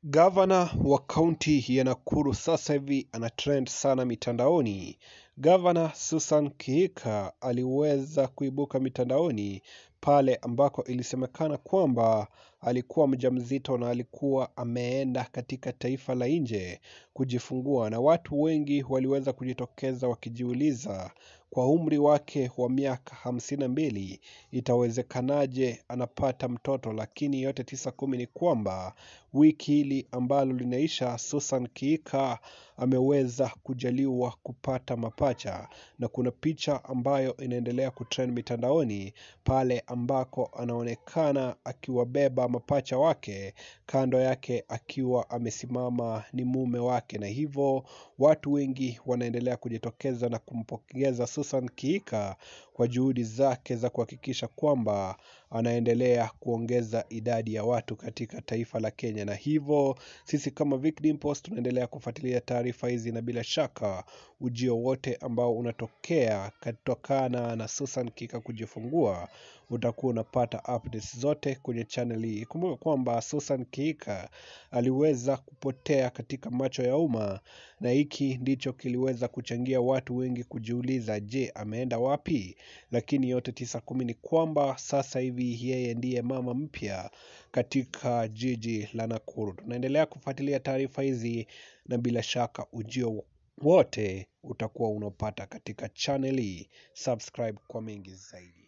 Gavana wa kaunti ya Nakuru sasa hivi ana trend sana mitandaoni. Gavana Susan Kihika aliweza kuibuka mitandaoni pale ambako ilisemekana kwamba alikuwa mjamzito na alikuwa ameenda katika taifa la nje kujifungua, na watu wengi waliweza kujitokeza wakijiuliza kwa umri wake wa miaka 52 itawezekanaje anapata mtoto. Lakini yote tisa kumi ni kwamba wiki hili ambalo linaisha, Susan Kihika ameweza kujaliwa kupata mapacha, na kuna picha ambayo inaendelea kutrend mitandaoni pale ambako anaonekana akiwabeba mapacha wake, kando yake akiwa amesimama ni mume wake, na hivyo watu wengi wanaendelea kujitokeza na kumpongeza Susan Kihika kwa juhudi zake za kuhakikisha kwamba anaendelea kuongeza idadi ya watu katika taifa la Kenya. Na hivyo sisi kama Victim Post tunaendelea kufuatilia taarifa hizi, na bila shaka ujio wote ambao unatokea kutokana na Susan Kihika kujifungua utakuwa unapata updates zote kwenye channel hii. Kumbuka kwamba Susan Kihika aliweza kupotea katika macho ya umma, na hiki ndicho kiliweza kuchangia watu wengi kujiuliza, je, ameenda wapi? Lakini yote tisa kumi ni kwamba sasa hivi yeye ndiye mama mpya katika jiji la Nakuru. Tunaendelea kufuatilia taarifa hizi, na bila shaka ujio wote utakuwa unapata katika channel hii. Subscribe kwa mengi zaidi.